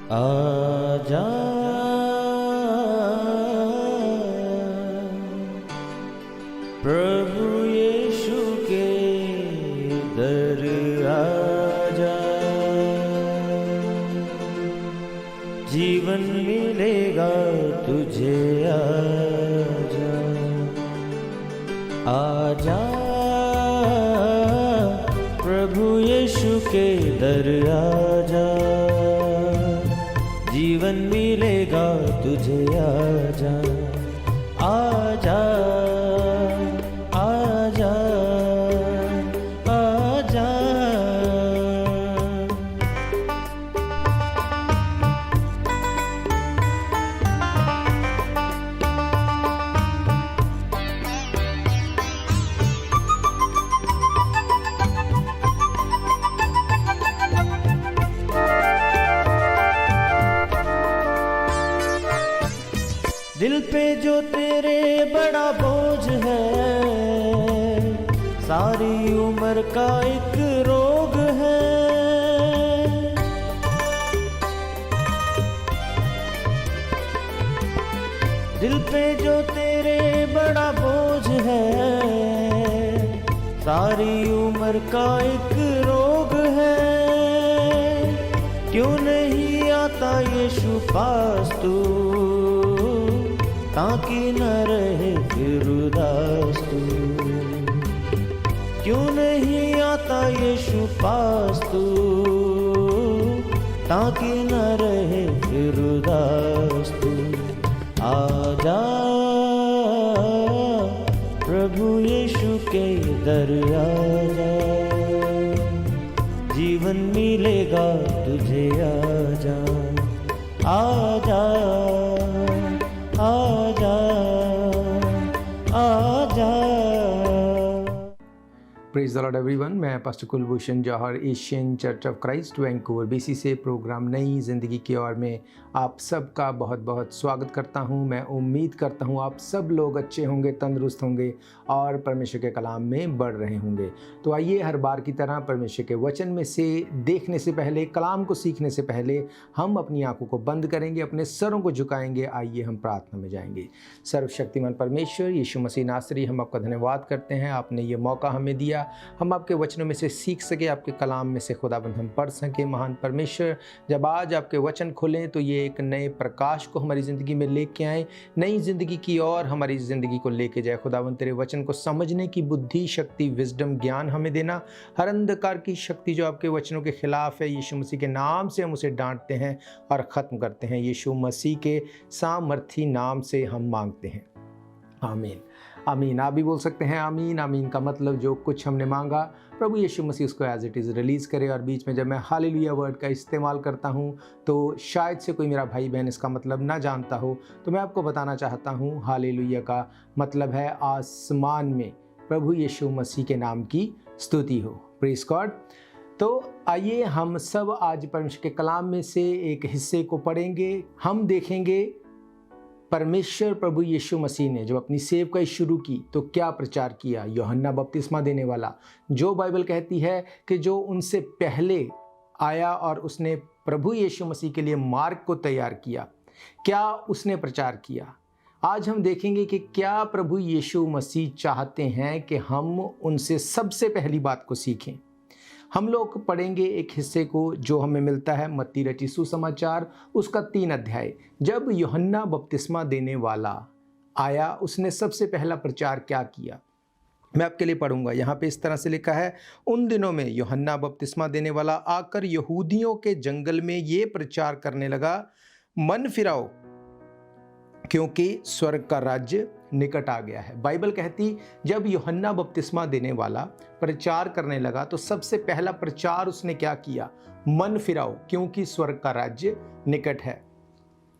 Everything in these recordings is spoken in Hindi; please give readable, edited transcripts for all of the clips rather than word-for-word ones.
आजा प्रभु यीशु के दर आजा, जीवन मिलेगा तुझे। आजा आजा प्रभु यीशु के दर आजा, जीवन मिलेगा तुझे। आजा आजा आजा आजा। दिल पे जो तेरे बड़ा बोझ है, सारी उम्र का एक रोग है। दिल पे जो तेरे बड़ा बोझ है, सारी उम्र का एक रोग है। क्यों नहीं आता यीशु पास तू, ताकि न रहे फिर उदास तू। क्यों नहीं आता यीशु पास तू, ताकि न रहे फिर उदास तू। आजा प्रभु यीशु के दर आजा, जीवन मिलेगा तुझे। आजा आजा आजा आजा। Praise the Lord everyone. मैं pastor Kulbhushan Johar, Asian church of Christ Vancouver BC से प्रोग्राम नई ज़िंदगी की ओर में आप सबका बहुत बहुत स्वागत करता हूं। मैं उम्मीद करता हूं आप सब लोग अच्छे होंगे, तंदुरुस्त होंगे और परमेश्वर के कलाम में बढ़ रहे होंगे। तो आइए हर बार की तरह परमेश्वर के वचन में से देखने से पहले, कलाम को सीखने से पहले हम अपनी आंखों को बंद करेंगे, अपने सरों को झुकाएंगे। आइए हम प्रार्थना में जाएंगे। सर्वशक्तिमान परमेश्वर यीशु मसीह नासरी, हम आपका धन्यवाद करते हैं, आपने ये मौका हमें दिया, हम आपके वचनों में से सीख सके, आपके कलाम में से खुदाबंद हम पढ़ सके। महान परमेश्वर, जब आज आपके वचन खुलें तो ये एक नए प्रकाश को हमारी ज़िंदगी में लेके आए, नई ज़िंदगी की ओर हमारी ज़िंदगी को लेके जाए। खुदाबंद तेरे वचन को समझने की बुद्धि, शक्ति, विजडम, ज्ञान हमें देना। हर अंधकार की शक्ति जो आपके वचनों के खिलाफ है, यीशु मसीह के नाम से हम उसे डांटते हैं और ख़त्म करते हैं। यीशु मसीह के सामर्थी नाम से हम मांगते हैं, आमीन आमीन। आप भी बोल सकते हैं आमीन। आमीन का मतलब जो कुछ हमने मांगा प्रभु यीशु मसीह उसको एज इट इज़ रिलीज़ करे। और बीच में जब मैं हालेलुया वर्ड का इस्तेमाल करता हूँ तो शायद से कोई मेरा भाई बहन इसका मतलब ना जानता हो, तो मैं आपको बताना चाहता हूँ हालेलुया का मतलब है आसमान में प्रभु यीशु मसीह के नाम की स्तुति हो। Praise God. तो आइए हम सब आज परमेश्वर के कलाम में से एक हिस्से को पढ़ेंगे। हम देखेंगे परमेश्वर प्रभु यीशु मसीह ने जब अपनी सेवकाई शुरू की तो क्या प्रचार किया। यूहन्ना बपतिस्मा देने वाला, जो बाइबल कहती है कि जो उनसे पहले आया और उसने प्रभु यीशु मसीह के लिए मार्ग को तैयार किया, क्या उसने प्रचार किया। आज हम देखेंगे कि क्या प्रभु यीशु मसीह चाहते हैं कि हम उनसे सबसे पहली बात को सीखें। हम लोग पढ़ेंगे एक हिस्से को जो हमें मिलता है मत्ती रचित सुसमाचार, उसका 3 अध्याय। जब यूहन्ना बपतिस्मा देने वाला आया, उसने सबसे पहला प्रचार क्या किया, मैं आपके लिए पढ़ूंगा। यहाँ पे इस तरह से लिखा है, उन दिनों में यूहन्ना बपतिस्मा देने वाला आकर यहूदियों के जंगल में ये प्रचार करने लगा, मन फिराओ क्योंकि स्वर्ग का राज्य निकट आ गया है। बाइबल कहती जब यूहन्ना बपतिस्मा देने वाला प्रचार करने लगा तो सबसे पहला प्रचार उसने क्या किया, मन फिराओ क्योंकि स्वर्ग का राज्य निकट है।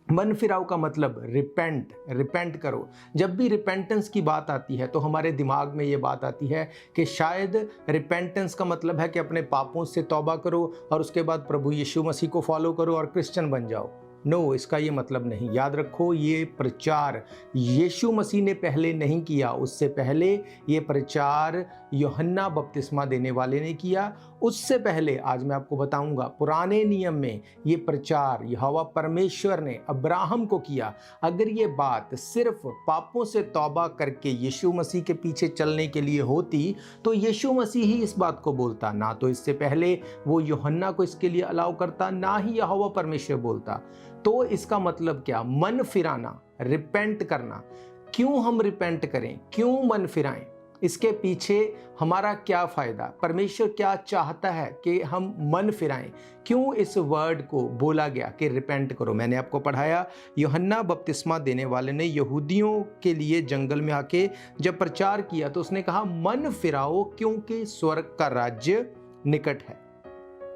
मन फिराओ का मतलब रिपेंट करो। जब भी रिपेंटेंस की बात आती है तो हमारे दिमाग में ये बात आती है कि शायद रिपेंटेंस का मतलब है कि अपने पापों से तौबा करो और उसके बाद प्रभु यीशु मसीह को फॉलो करो और क्रिश्चियन बन जाओ। नो, इसका ये मतलब नहीं। याद रखो, ये प्रचार यीशु मसीह ने पहले नहीं किया। उससे पहले ये प्रचार यूहन्ना बपतिस्मा देने वाले ने किया। उससे पहले आज मैं आपको बताऊंगा पुराने नियम में ये प्रचार यहोवा परमेश्वर ने अब्राहम को किया। अगर ये बात सिर्फ पापों से तौबा करके यीशु मसीह के पीछे चलने के लिए होती तो यीशु मसीह ही इस बात को बोलता, ना तो इससे पहले वो यूहन्ना को इसके लिए अलाउ करता, ना ही यहोवा परमेश्वर बोलता। तो इसका मतलब क्या? मन फिराना, रिपेंट करना। क्यों हम रिपेंट करें, क्यों मन फिराएं? इसके पीछे हमारा क्या फ़ायदा? परमेश्वर क्या चाहता है कि हम मन फिराएं? क्यों इस वर्ड को बोला गया कि रिपेंट करो? मैंने आपको पढ़ाया यूहन्ना बपतिस्मा देने वाले ने यहूदियों के लिए जंगल में आके जब प्रचार किया तो उसने कहा मन फिराओ क्योंकि स्वर्ग का राज्य निकट है।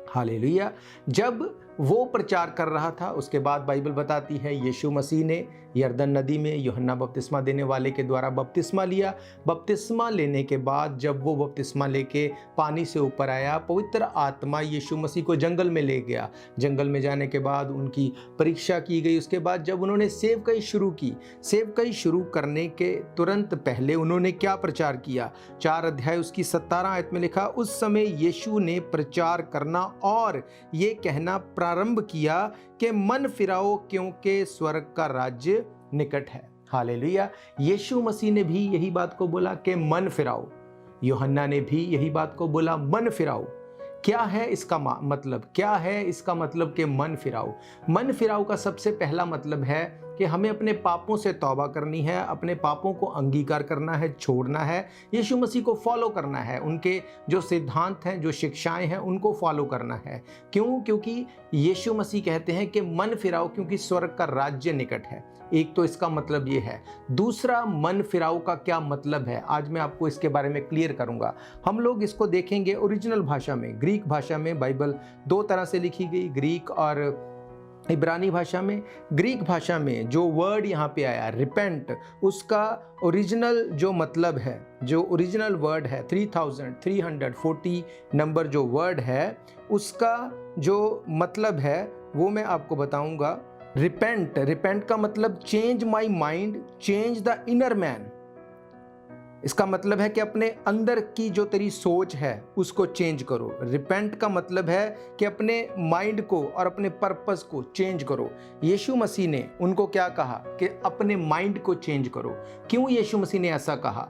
हालेलुया। जब वो प्रचार कर रहा था उसके बाद बाइबल बताती है यीशु मसीह ने यरदन नदी में यूहन्ना बपतिस्मा देने वाले के द्वारा बपतिस्मा लिया। बपतिस्मा लेने के बाद जब वो बपतिस्मा लेके पानी से ऊपर आया, पवित्र आत्मा यीशु मसीह को जंगल में ले गया। जंगल में जाने के बाद उनकी परीक्षा की गई। उसके बाद जब उन्होंने सेवकाई शुरू की, सेवकाई शुरू करने के तुरंत पहले उन्होंने क्या प्रचार किया? 4 अध्याय उसकी 17 आयत में लिखा, उस समय यीशु ने प्रचार करना और ये कहना प्रारंभ किया कि मन फिराओ क्योंकि स्वर्ग का राज्य निकट है। हालेलुया। यीशु मसीह ने भी यही बात को बोला कि मन फिराओ। यूहन्ना ने भी यही बात को बोला, मन फिराओ। क्या है इसका मतलब? क्या है इसका मतलब कि मन फिराओ? मन फिराओ का सबसे पहला मतलब है कि हमें अपने पापों से तौबा करनी है, अपने पापों को अंगीकार करना है, छोड़ना है, यीशु मसीह को फॉलो करना है, उनके जो सिद्धांत हैं, जो शिक्षाएं हैं, उनको फॉलो करना है। क्यों? क्योंकि यीशु मसीह कहते हैं कि मन फिराओ क्योंकि स्वर्ग का राज्य निकट है। एक तो इसका मतलब ये है। दूसरा, मन फिराओ का क्या मतलब है आज मैं आपको इसके बारे में क्लियर करूंगा। हम लोग इसको देखेंगे ओरिजिनल भाषा में, ग्रीक भाषा में। बाइबल 2 तरह से लिखी गई, ग्रीक और इब्रानी भाषा में। ग्रीक भाषा में जो वर्ड यहाँ पे आया रिपेंट, उसका ओरिजिनल जो मतलब है, जो ओरिजिनल वर्ड है 3340 नंबर जो वर्ड है, उसका जो मतलब है वो मैं आपको बताऊंगा। रिपेंट का मतलब change my mind, change the inner man. इसका मतलब है कि अपने अंदर की जो तेरी सोच है उसको चेंज करो। रिपेंट का मतलब है कि अपने माइंड को और अपने पर्पस को चेंज करो। यीशु मसीह ने उनको क्या कहा कि अपने माइंड को चेंज करो। क्यों यीशु मसीह ने ऐसा कहा?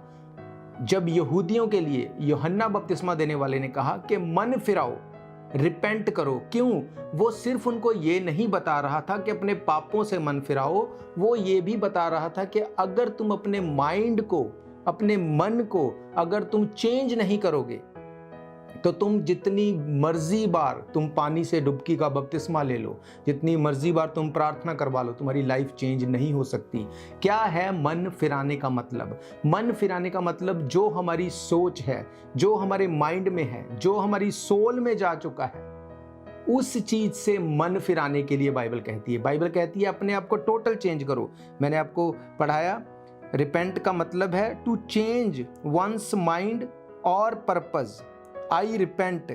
जब यहूदियों के लिए यूहन्ना बपतिस्मा देने वाले ने कहा कि मन फिराओ, रिपेंट करो, क्यों? वो सिर्फ उनको ये नहीं बता रहा था कि अपने पापों से मन फिराओ, वो ये भी बता रहा था कि अगर तुम अपने माइंड को, अपने मन को अगर तुम चेंज नहीं करोगे तो तुम जितनी मर्जी बार तुम पानी से डुबकी का बपतिस्मा ले लो, जितनी मर्जी बार तुम प्रार्थना करवा लो, तुम्हारी लाइफ चेंज नहीं हो सकती। क्या है मन फिराने का मतलब? मन फिराने का मतलब जो हमारी सोच है, जो हमारे माइंड में है, जो हमारी सोल में जा चुका है, उस चीज से मन फिराने के लिए बाइबल कहती है। बाइबल कहती है अपने आप को टोटल चेंज करो। मैंने आपको पढ़ाया रिपेंट का मतलब है टू चेंज वंस माइंड और purpose. I repent,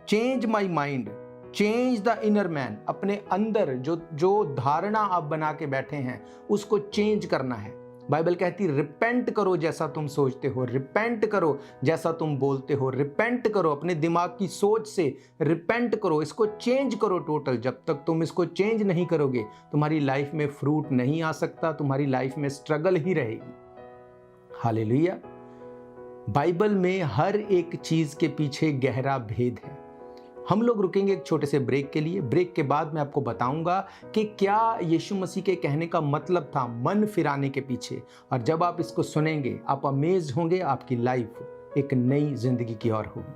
change my mind, change the inner man. अपने अंदर जो धारणा आप बना के बैठे हैं उसको चेंज करना है। बाइबल कहती है रिपेंट करो जैसा तुम सोचते हो, रिपेंट करो जैसा तुम बोलते हो, रिपेंट करो अपने दिमाग की सोच से, रिपेंट करो, इसको चेंज करो टोटल। जब तक तुम इसको चेंज नहीं करोगे तुम्हारी लाइफ में फ्रूट नहीं आ सकता, तुम्हारी लाइफ में स्ट्रगल ही रहेगी। हालेलुया। बाइबल में हर एक चीज के पीछे गहरा भेद है। हम लोग रुकेंगे एक छोटे से ब्रेक के लिए। ब्रेक के बाद मैं आपको बताऊंगा कि क्या यीशु मसीह के कहने का मतलब था मन फिराने के पीछे। और जब आप इसको सुनेंगे आप अमेज होंगे, आपकी लाइफ एक नई जिंदगी की ओर होगी।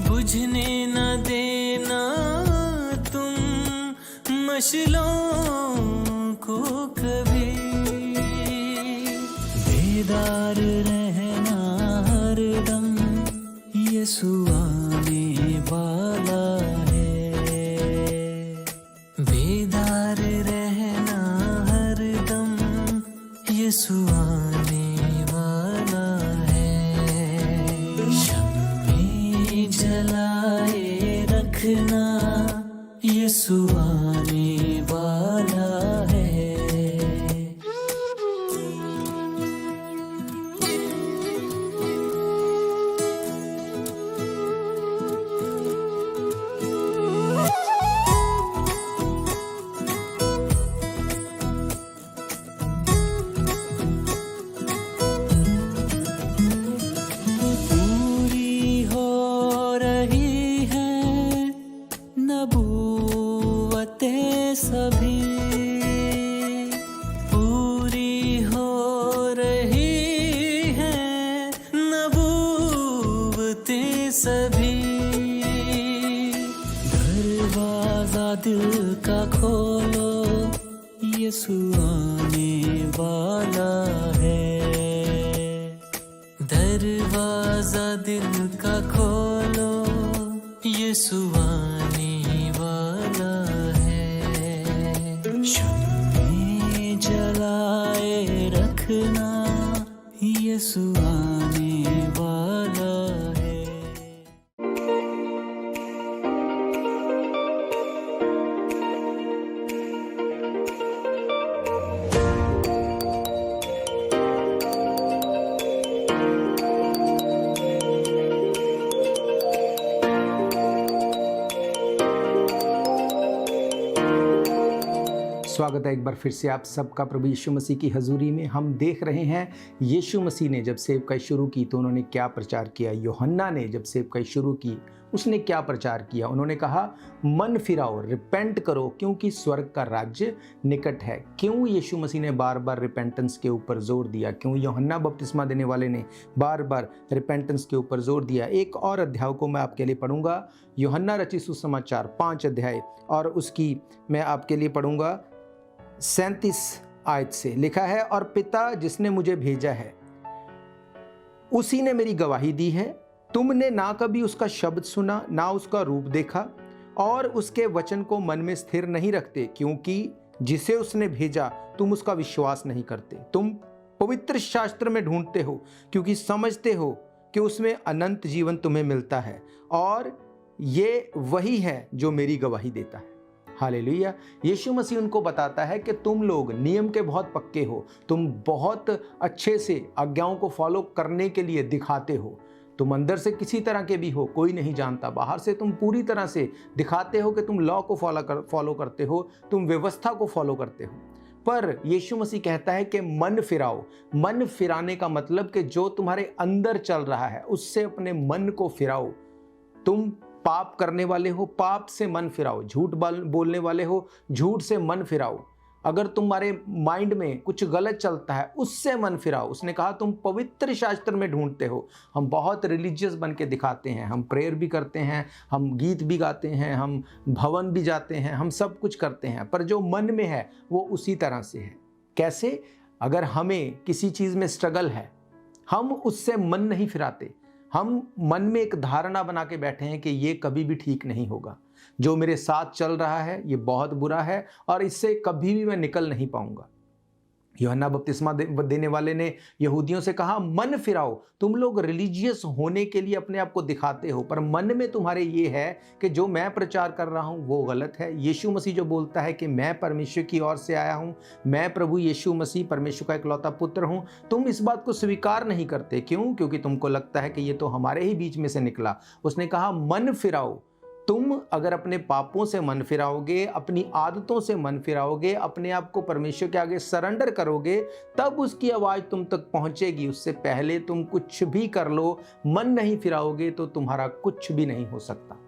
बुझने न देना तुम मशलों को कभी, बेदार रहना हरदम, यीशु आने वाला है। बेदार रहना हरदम, यीशु आने वाला है। शम्मे जलाए रखना, यीशु आने वाला है। यीशु आने वाला है। दरवाजा दिल का खोलो, यीशु आने वाला है। शम्में जलाए रखना, यीशु आने वाला है। स्वागत है एक बार फिर से आप सबका प्रभु यीशु मसीह की हजूरी में। हम देख रहे हैं यीशु मसीह ने जब सेवकाई शुरू की तो उन्होंने क्या प्रचार किया। यूहन्ना ने जब सेवकाई शुरू की उसने क्या प्रचार किया। उन्होंने कहा मन फिराओ, रिपेंट करो क्योंकि स्वर्ग का राज्य निकट है। क्यों यीशु मसीह ने बार बार रिपेंटेंस के ऊपर जोर दिया? क्यों यूहन्ना बपतिस्मा देने वाले ने बार बार रिपेंटेंस के ऊपर जोर दिया? एक और अध्याय को मैं आपके लिए पढ़ूंगा, यूहन्ना रचित सुसमाचार 5 अध्याय, और उसकी मैं आपके लिए पढ़ूंगा 37 आयत से। लिखा है, और पिता जिसने मुझे भेजा है उसी ने मेरी गवाही दी है। तुमने ना कभी उसका शब्द सुना, ना उसका रूप देखा, और उसके वचन को मन में स्थिर नहीं रखते, क्योंकि जिसे उसने भेजा तुम उसका विश्वास नहीं करते। तुम पवित्र शास्त्र में ढूंढते हो क्योंकि समझते हो कि उसमें अनंत जीवन तुम्हें मिलता है, और ये वही है जो मेरी गवाही देता है। हालेलुया। यीशु मसीह उनको बताता है कि तुम लोग नियम के बहुत पक्के हो, तुम बहुत अच्छे से आज्ञाओं को फॉलो करने के लिए दिखाते हो। तुम अंदर से किसी तरह के भी हो, कोई नहीं जानता। बाहर से तुम पूरी तरह से दिखाते हो कि तुम लॉ को फॉलो करते हो, तुम व्यवस्था को फॉलो करते हो। पर यीशु मसीह कहता है कि मन फिराओ। मन फिराने का मतलब कि जो तुम्हारे अंदर चल रहा है उससे अपने मन को फिराओ। तुम पाप करने वाले हो, पाप से मन फिराओ। झूठ बोलने वाले हो, झूठ से मन फिराओ। अगर तुम्हारे माइंड में कुछ गलत चलता है उससे मन फिराओ। उसने कहा तुम पवित्र शास्त्र में ढूंढते हो। हम बहुत रिलीजियस बन के दिखाते हैं, हम प्रेयर भी करते हैं, हम गीत भी गाते हैं, हम भवन भी जाते हैं, हम सब कुछ करते हैं, पर जो मन में है वो उसी तरह से है। कैसे? अगर हमें किसी चीज़ में स्ट्रगल है, हम उससे मन नहीं फिराते। हम मन में एक धारणा बना के बैठे हैं कि ये कभी भी ठीक नहीं होगा, जो मेरे साथ चल रहा है ये बहुत बुरा है और इससे कभी भी मैं निकल नहीं पाऊंगा। यूहन्ना बपतिस्मा देने वाले ने यहूदियों से कहा मन फिराओ। तुम लोग रिलीजियस होने के लिए अपने आप को दिखाते हो, पर मन में तुम्हारे ये है कि जो मैं प्रचार कर रहा हूँ वो गलत है। यीशु मसीह जो बोलता है कि मैं परमेश्वर की ओर से आया हूँ, मैं प्रभु यीशु मसीह परमेश्वर का इकलौता पुत्र हूँ, तुम इस बात को स्वीकार नहीं करते। क्यों? क्योंकि तुमको लगता है कि ये तो हमारे ही बीच में से निकला। उसने कहा मन फिराओ। तुम अगर अपने पापों से मन फिराओगे, अपनी आदतों से मन फिराओगे, अपने आप को परमेश्वर के आगे सरेंडर करोगे, तब उसकी आवाज़ तुम तक पहुंचेगी। उससे पहले तुम कुछ भी कर लो, मन नहीं फिराओगे तो तुम्हारा कुछ भी नहीं हो सकता।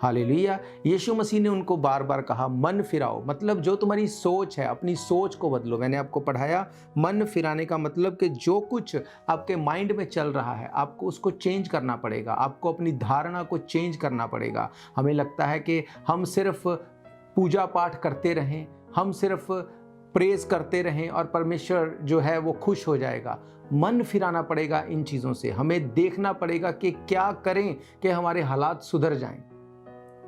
हालेलुया। यीशु मसीह ने उनको बार बार कहा मन फिराओ, मतलब जो तुम्हारी सोच है अपनी सोच को बदलो। मैंने आपको पढ़ाया मन फिराने का मतलब कि जो कुछ आपके माइंड में चल रहा है आपको उसको चेंज करना पड़ेगा, आपको अपनी धारणा को चेंज करना पड़ेगा। हमें लगता है कि हम सिर्फ पूजा पाठ करते रहें, हम सिर्फ प्रेज करते रहें और परमेश्वर जो है वो खुश हो जाएगा। मन फिराना पड़ेगा इन चीज़ों से। हमें देखना पड़ेगा कि क्या करें कि हमारे हालात सुधर जाएं,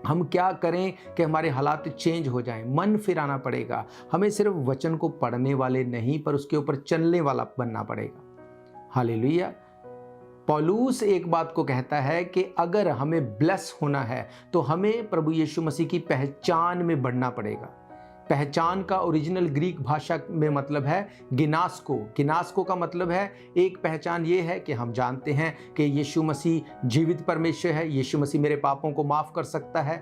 हम क्या करें कि हमारे हालात चेंज हो जाएं। मन फिराना पड़ेगा। हमें सिर्फ वचन को पढ़ने वाले नहीं पर उसके ऊपर चलने वाला बनना पड़ेगा। हालेलुया। पौलुस एक बात को कहता है कि अगर हमें ब्लेस होना है तो हमें प्रभु यीशु मसीह की पहचान में बढ़ना पड़ेगा। पहचान का ओरिजिनल ग्रीक भाषा में मतलब है गिनास्को। गिनास्को का मतलब है एक पहचान ये है कि हम जानते हैं कि यीशु मसीह जीवित परमेश्वर है, यीशु मसीह मेरे पापों को माफ़ कर सकता है,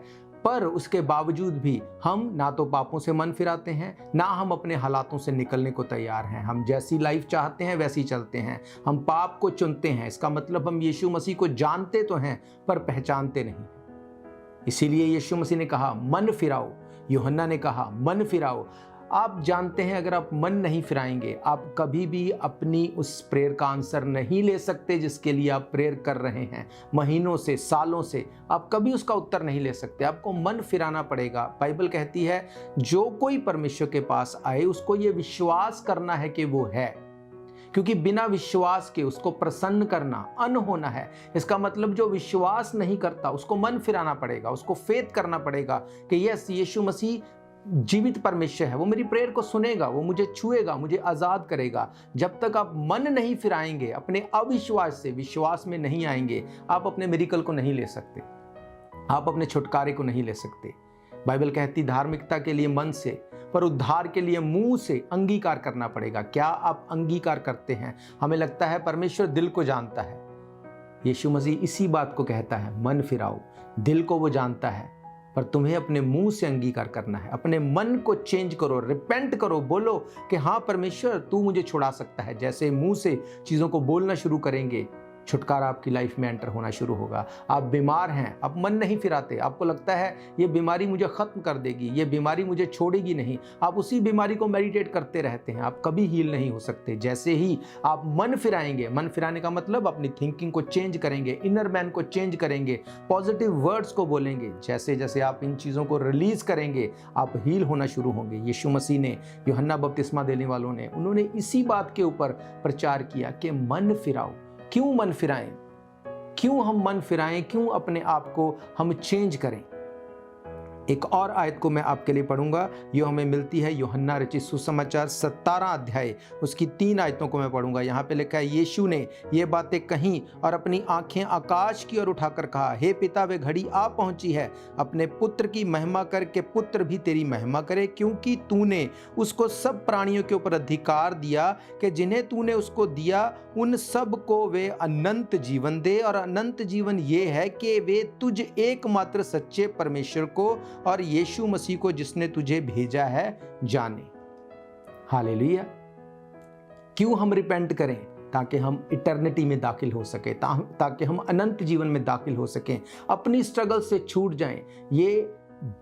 पर उसके बावजूद भी हम ना तो पापों से मन फिराते हैं, ना हम अपने हालातों से निकलने को तैयार हैं। हम जैसी लाइफ चाहते हैं वैसी चलते हैं, हम पाप को चुनते हैं। इसका मतलब हम यीशु मसीह को जानते तो हैं पर पहचानते नहीं। इसीलिए यीशु मसीह ने कहा मन फिराओ, यूहन्ना ने कहा मन फिराओ। आप जानते हैं अगर आप मन नहीं फिराएंगे आप कभी भी अपनी उस प्रेयर का आंसर नहीं ले सकते जिसके लिए आप प्रेयर कर रहे हैं। महीनों से, सालों से आप कभी उसका उत्तर नहीं ले सकते। आपको मन फिराना पड़ेगा। बाइबल कहती है जो कोई परमेश्वर के पास आए उसको ये विश्वास करना है कि वो है, क्योंकि बिना विश्वास के उसको प्रसन्न करना अनहोना है। इसका मतलब जो विश्वास नहीं करता उसको मन फिराना पड़ेगा, उसको फेथ करना पड़ेगा कि यस, यीशु मसीह जीवित परमेश्वर है, वो मेरी प्रेयर को सुनेगा, वो मुझे छुएगा, मुझे आज़ाद करेगा। जब तक आप मन नहीं फिराएंगे, अपने अविश्वास से विश्वास में नहीं आएंगे, आप अपने मिरेकल को नहीं ले सकते, आप अपने छुटकारे को नहीं ले सकते। बाइबल कहती धार्मिकता के लिए मन से, पर उद्धार के लिए मुंह से अंगीकार करना पड़ेगा। क्या आप अंगीकार करते हैं? हमें लगता है परमेश्वर दिल को जानता है। यीशु मसीह इसी बात को कहता है, मन फिराओ। दिल को वो जानता है, पर तुम्हें अपने मुंह से अंगीकार करना है। अपने मन को चेंज करो, रिपेंट करो, बोलो कि हाँ परमेश्वर तू मुझे छुड़ा सकता है। जैसे मुंह से चीज़ों को बोलना शुरू करेंगे, छुटकारा आपकी लाइफ में एंटर होना शुरू होगा। आप बीमार हैं, आप मन नहीं फिराते, आपको लगता है ये बीमारी मुझे ख़त्म कर देगी, ये बीमारी मुझे छोड़ेगी नहीं, आप उसी बीमारी को मेडिटेट करते रहते हैं, आप कभी हील नहीं हो सकते। जैसे ही आप मन फिराएंगे, मन फिराने का मतलब अपनी थिंकिंग को चेंज करेंगे, इनर मैन को चेंज करेंगे, पॉजिटिव वर्ड्स को बोलेंगे, जैसे जैसे आप इन चीज़ों को रिलीज़ करेंगे आप हील होना शुरू होंगे। यीशु मसीह ने, यूहन्ना बपतिस्मा देने वालों ने, उन्होंने इसी बात के ऊपर प्रचार किया कि मन फिराओ। क्यों मन फिराएं? क्यों हम मन फिराएं? क्यों अपने आप को हम चेंज करें? एक और आयत को मैं आपके लिए पढ़ूंगा, ये हमें मिलती है यूहन्ना रचित सुसमाचार 17 अध्याय, उसकी 3 आयतों को मैं पढ़ूंगा। यहाँ पे लिखा है, यीशु ने ये बातें कहीं और अपनी आंखें आकाश की ओर उठाकर कहा, हे पिता, वे घड़ी आ पहुंची है, अपने पुत्र की महिमा कर के पुत्र भी तेरी महिमा करे, क्योंकि तूने उसको सब प्राणियों के ऊपर अधिकार दिया कि जिन्हें तूने उसको दिया उन सब को वे अनंत जीवन दे। और अनंत जीवन ये है कि वे तुझ एकमात्र सच्चे परमेश्वर को और यीशु मसीह को जिसने तुझे भेजा है जाने। हालेलुया। क्यों हम रिपेंट करें? ताकि हम इटर्निटी में दाखिल हो सके, ताकि हम अनंत जीवन में दाखिल हो सकें, अपनी स्ट्रगल से छूट जाएं। ये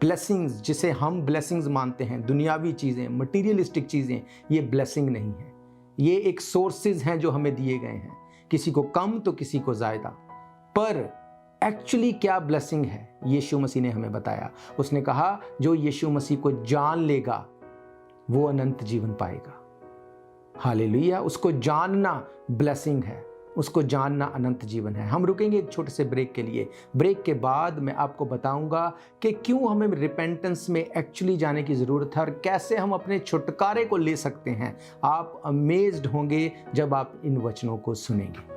ब्लेसिंग्स जिसे हम ब्लेसिंग्स मानते हैं, दुनियावी चीज़ें, मटीरियलिस्टिक चीज़ें, ये ब्लेसिंग नहीं है। ये एक सोर्सेज हैं जो हमें दिए गए हैं, किसी को कम तो किसी को ज़्यादा। पर एक्चुअली क्या ब्लेसिंग है, यीशु मसीह ने हमें बताया। उसने कहा जो यीशु मसीह को जान लेगा वो अनंत जीवन पाएगा। हालेलुया। उसको जानना ब्लेसिंग है, उसको जानना अनंत जीवन है। हम रुकेंगे एक छोटे से ब्रेक के लिए। ब्रेक के बाद मैं आपको बताऊंगा कि क्यों हमें रिपेंटेंस में एक्चुअली जाने की ज़रूरत है और कैसे हम अपने छुटकारे को ले सकते हैं। आप अमेज्ड होंगे जब आप इन वचनों को सुनेंगे।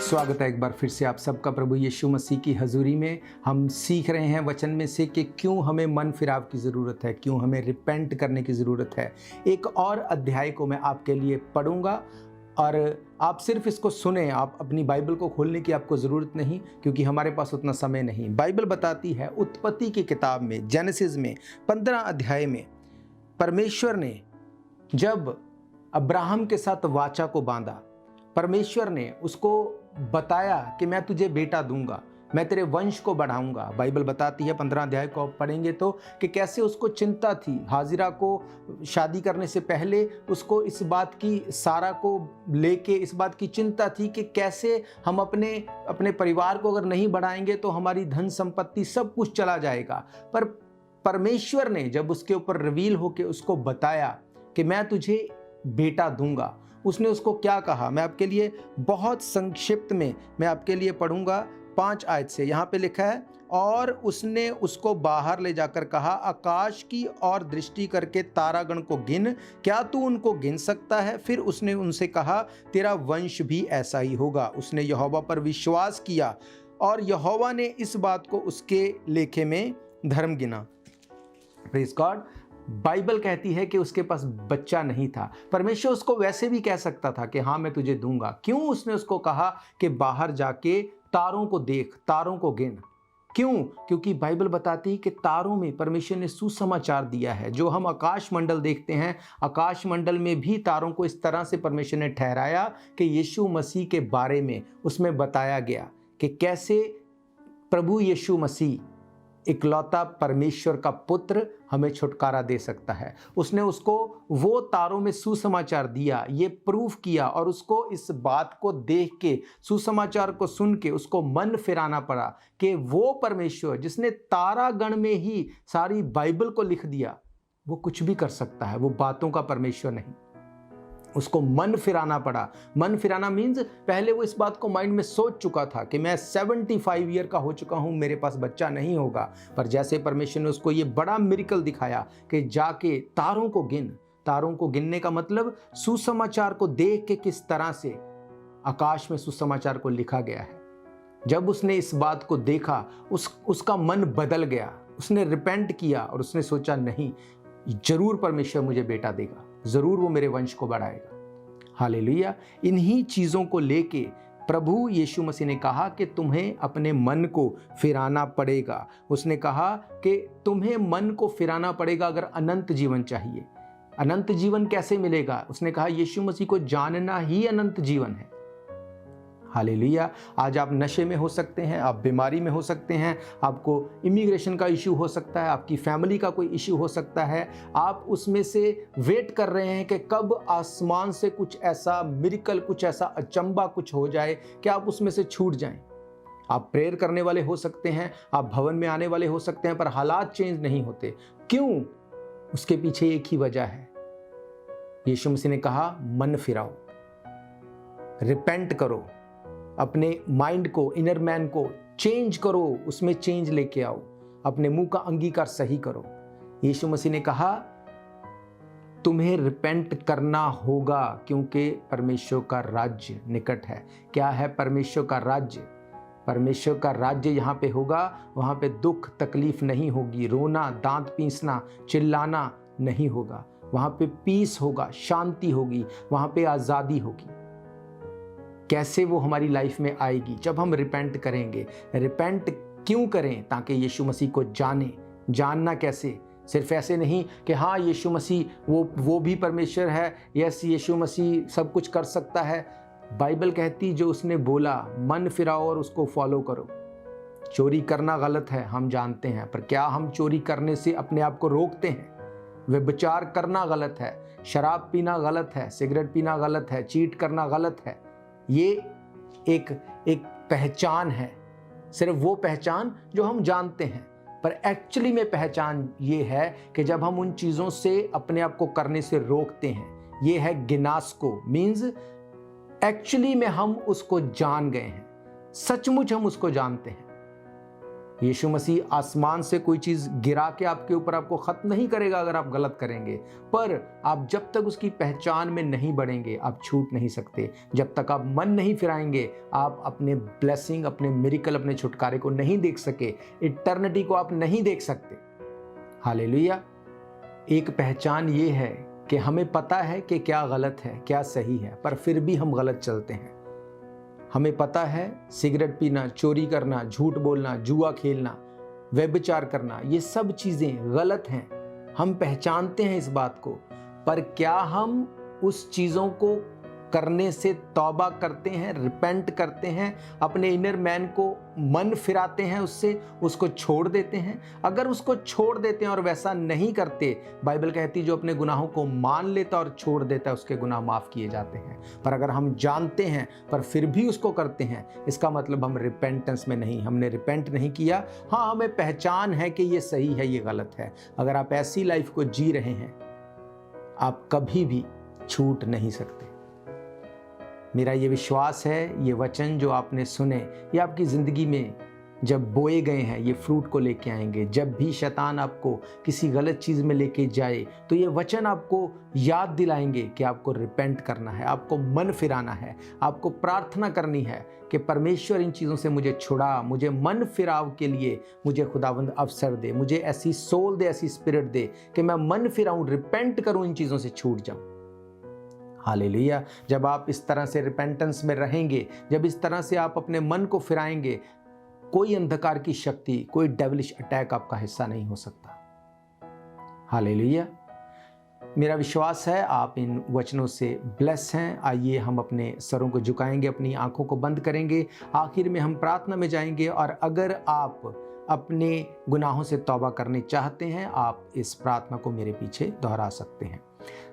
स्वागत है एक बार फिर से आप सबका प्रभु यीशु मसीह की हजूरी में। हम सीख रहे हैं वचन में से कि क्यों हमें मन फिराव की ज़रूरत है, क्यों हमें रिपेंट करने की ज़रूरत है। एक और अध्याय को मैं आपके लिए पढ़ूंगा और आप सिर्फ इसको सुने, आप अपनी बाइबल को खोलने की आपको ज़रूरत नहीं, क्योंकि हमारे पास उतना समय नहीं। बाइबल बताती है उत्पत्ति की किताब में, जेनेसिस में 15 अध्याय में, परमेश्वर ने जब अब्राहम के साथ वाचा को बांधा, परमेश्वर ने उसको बताया कि मैं तुझे बेटा दूंगा, मैं तेरे वंश को बढ़ाऊंगा। बाइबल बताती है 15 अध्याय को आप पढ़ेंगे तो कि कैसे उसको चिंता थी। हाजिरा को शादी करने से पहले उसको इस बात की, सारा को लेके इस बात की चिंता थी कि कैसे हम अपने परिवार को अगर नहीं बढ़ाएंगे तो हमारी धन संपत्ति सब कुछ चला जाएगा। पर परमेश्वर ने जब उसके ऊपर रिवील होके उसको बताया कि मैं तुझे बेटा दूंगा, उसने उसको क्या कहा? मैं आपके लिए बहुत संक्षिप्त में मैं आपके लिए पढ़ूंगा 5 आयत से। यहाँ पे लिखा है, और उसने उसको बाहर ले जाकर कहा, आकाश की ओर दृष्टि करके तारागण को गिन, क्या तू उनको गिन सकता है? फिर उसने उनसे कहा, तेरा वंश भी ऐसा ही होगा। उसने यहोवा पर विश्वास किया और यहोवा ने इस बात को उसके लेखे में धर्म गिना। Praise God. बाइबल कहती है कि उसके पास बच्चा नहीं था। परमेश्वर उसको वैसे भी कह सकता था कि हाँ मैं तुझे दूंगा। क्यों उसने उसको कहा कि बाहर जाके तारों को देख, तारों को गिन? क्यों? क्योंकि बाइबल बताती है कि तारों में परमेश्वर ने सुसमाचार दिया है। जो हम आकाश मंडल देखते हैं, आकाश मंडल में भी तारों को इस तरह से परमेश्वर ने ठहराया कि यीशु मसीह के बारे में उसमें बताया गया कि कैसे प्रभु यीशु मसीह इकलौता परमेश्वर का पुत्र हमें छुटकारा दे सकता है। उसने उसको वो तारों में सुसमाचार दिया, ये प्रूफ किया, और उसको इस बात को देख के, सुसमाचार को सुन के उसको मन फिराना पड़ा कि वो परमेश्वर जिसने तारागण में ही सारी बाइबल को लिख दिया, वो कुछ भी कर सकता है। वो बातों का परमेश्वर नहीं। उसको मन फिराना पड़ा। मन फिराना मीन्स पहले वो इस बात को माइंड में सोच चुका था कि मैं 75 ईयर का हो चुका हूँ, मेरे पास बच्चा नहीं होगा। पर जैसे परमेश्वर ने उसको ये बड़ा मिरेकल दिखाया कि जाके तारों को गिन। तारों को गिनने का मतलब सुसमाचार को देख के किस तरह से आकाश में सुसमाचार को लिखा गया है। जब उसने इस बात को देखा, उसका मन बदल गया। उसने रिपेंट किया और उसने सोचा, नहीं, जरूर परमेश्वर मुझे बेटा देगा, जरूर वो मेरे वंश को बढ़ाएगा। हालेलुया। इन्हीं चीजों को लेके प्रभु यीशु मसीह ने कहा कि तुम्हें अपने मन को फिराना पड़ेगा। उसने कहा कि तुम्हें मन को फिराना पड़ेगा अगर अनंत जीवन चाहिए। अनंत जीवन कैसे मिलेगा? उसने कहा यीशु मसीह को जानना ही अनंत जीवन है। हालेलुया। आज आप नशे में हो सकते हैं, आप बीमारी में हो सकते हैं, आपको इमिग्रेशन का इशू हो सकता है, आपकी फैमिली का कोई इशू हो सकता है। आप उसमें से वेट कर रहे हैं कि कब आसमान से कुछ ऐसा मिरेकल, कुछ ऐसा अचंबा कुछ हो जाए कि आप उसमें से छूट जाएं। आप प्रेयर करने वाले हो सकते हैं, आप भवन में आने वाले हो सकते हैं, पर हालात चेंज नहीं होते। क्यों? उसके पीछे एक ही वजह है। यीशु मसीह ने कहा मन फिराओ, रिपेंट करो, अपने माइंड को, इनर मैन को चेंज करो, उसमें चेंज लेके आओ, अपने मुंह का अंगीकार सही करो। यीशु मसीह ने कहा तुम्हें रिपेंट करना होगा क्योंकि परमेश्वर का राज्य निकट है। क्या है परमेश्वर का राज्य? परमेश्वर का राज्य यहाँ पे होगा, वहाँ पे दुख तकलीफ नहीं होगी, रोना, दांत पीसना, चिल्लाना नहीं होगा। वहाँ पे पीस होगा, शांति होगी, वहाँ पे आज़ादी होगी। कैसे वो हमारी लाइफ में आएगी? जब हम रिपेंट करेंगे। रिपेंट क्यों करें? ताकि यीशु मसीह को जाने। जानना कैसे? सिर्फ ऐसे नहीं कि हाँ यीशु मसीह वो भी परमेश्वर है, यस यीशु मसीह सब कुछ कर सकता है। बाइबल कहती जो उसने बोला, मन फिराओ और उसको फॉलो करो। चोरी करना गलत है, हम जानते हैं, पर क्या हम चोरी करने से अपने आप को रोकते हैं? व्यभिचार करना गलत है, शराब पीना गलत है, सिगरेट पीना गलत है, चीट करना गलत है। ये एक पहचान है, सिर्फ वो पहचान जो हम जानते हैं, पर एक्चुअली में पहचान ये है कि जब हम उन चीज़ों से अपने आप को करने से रोकते हैं। ये है गिनास्को, मीन्स एक्चुअली में हम उसको जान गए हैं, सचमुच हम उसको जानते हैं। यीशु मसीह आसमान से कोई चीज़ गिरा के आपके ऊपर आपको ख़त्म नहीं करेगा अगर आप गलत करेंगे, पर आप जब तक उसकी पहचान में नहीं बढ़ेंगे आप छूट नहीं सकते। जब तक आप मन नहीं फिराएंगे आप अपने ब्लेसिंग, अपने मिरेकल, अपने छुटकारे को नहीं देख सके, इटर्निटी को आप नहीं देख सकते। हालेलुया। एक पहचान ये है कि हमें पता है कि क्या गलत है क्या सही है, पर फिर भी हम गलत चलते हैं। हमें पता है सिगरेट पीना, चोरी करना, झूठ बोलना, जुआ खेलना, व्यभिचार करना, ये सब चीज़ें गलत हैं। हम पहचानते हैं इस बात को, पर क्या हम उस चीज़ों को करने से तौबा करते हैं, रिपेंट करते हैं, अपने इनर मैन को मन फिराते हैं, उसको छोड़ देते हैं। अगर उसको छोड़ देते हैं और वैसा नहीं करते, बाइबल कहती है जो अपने गुनाहों को मान लेता और छोड़ देता है उसके गुनाह माफ़ किए जाते हैं। पर अगर हम जानते हैं पर फिर भी उसको करते हैं, इसका मतलब हम रिपेंटेंस में नहीं, हमने रिपेंट नहीं किया। हाँ, हमें पहचान है कि ये सही है, ये गलत है। अगर आप ऐसी लाइफ को जी रहे हैं, आप कभी भी छूट नहीं सकते। मेरा ये विश्वास है, ये वचन जो आपने सुने, ये आपकी ज़िंदगी में जब बोए गए हैं, ये फ्रूट को लेके आएंगे। जब भी शैतान आपको किसी गलत चीज़ में लेके जाए, तो ये वचन आपको याद दिलाएंगे कि आपको रिपेंट करना है, आपको मन फिराना है, आपको प्रार्थना करनी है कि परमेश्वर इन चीज़ों से मुझे छुड़ा, मुझे मन फिराव के लिए मुझे खुदावंद अवसर दे, मुझे ऐसी सोल दे, ऐसी स्पिरिट दे कि मैं मन फिराऊं, रिपेंट करूं, इन चीज़ों से छूट जाऊं। हालेलुया। जब आप इस तरह से रिपेंटेंस में रहेंगे, जब इस तरह से आप अपने मन को फिराएंगे, कोई अंधकार की शक्ति, कोई डेविलिश अटैक आपका हिस्सा नहीं हो सकता। हालेलुया। मेरा विश्वास है आप इन वचनों से ब्लेस हैं। आइए हम अपने सरों को झुकाएंगे, अपनी आंखों को बंद करेंगे, आखिर में हम प्रार्थना में जाएंगे। और अगर आप अपने गुनाहों से तौबा करने चाहते हैं, आप इस प्रार्थना को मेरे पीछे दोहरा सकते हैं।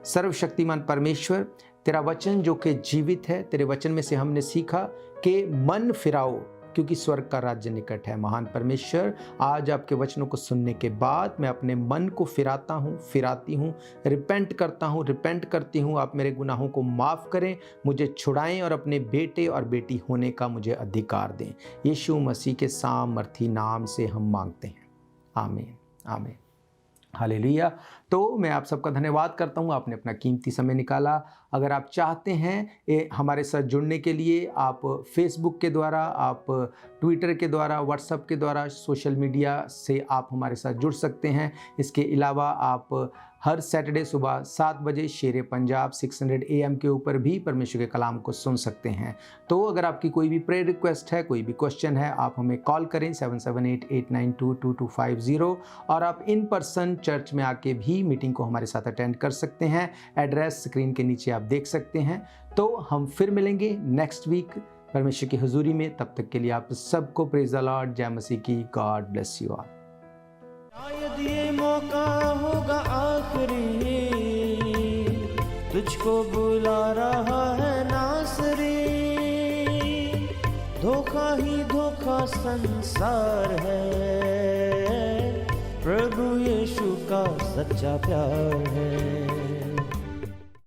सर्वशक्तिमान परमेश्वर, तेरा वचन जो कि जीवित है, तेरे वचन में से हमने सीखा कि मन फिराओ क्योंकि स्वर्ग का राज्य निकट है। महान परमेश्वर, आज आपके वचनों को सुनने के बाद मैं अपने मन को फिराता हूँ, फिराती हूँ, रिपेंट करता हूँ, रिपेंट करती हूँ। आप मेरे गुनाहों को माफ़ करें, मुझे छुड़ाएं और अपने बेटे और बेटी होने का मुझे अधिकार दें। यीशु मसीह के सामर्थी नाम से हम मांगते हैं, आमीन, आमीन, हालेलुया। तो मैं आप सबका धन्यवाद करता हूँ, आपने अपना कीमती समय निकाला। अगर आप चाहते हैं हमारे साथ जुड़ने के लिए, आप फेसबुक के द्वारा, आप ट्विटर के द्वारा, व्हाट्सएप के द्वारा, सोशल मीडिया से आप हमारे साथ जुड़ सकते हैं। इसके अलावा आप हर सैटरडे सुबह 7 बजे शेर पंजाब 600 AM के ऊपर भी परमेश्वर के कलाम को सुन सकते हैं। तो अगर आपकी कोई भी प्रेयर रिक्वेस्ट है, कोई भी क्वेश्चन है, आप हमें कॉल करें 7788922250। और आप इन पर्सन चर्च में आके भी मीटिंग को हमारे साथ अटेंड कर सकते हैं। एड्रेस स्क्रीन के नीचे आप देख सकते हैं। तो हम फिर मिलेंगे नेक्स्ट वीक परमेश्वर की हुजूरी में। तब तक के लिए आप सबको प्रेज द लॉर्ड, जय मसीह की। God bless you all. शायद ये मौका होगा आखिरी, तुझको बुला रहा है नासरी। धोखा ही धोखा संसार है, प्रभु यीशु का सच्चा प्यार है।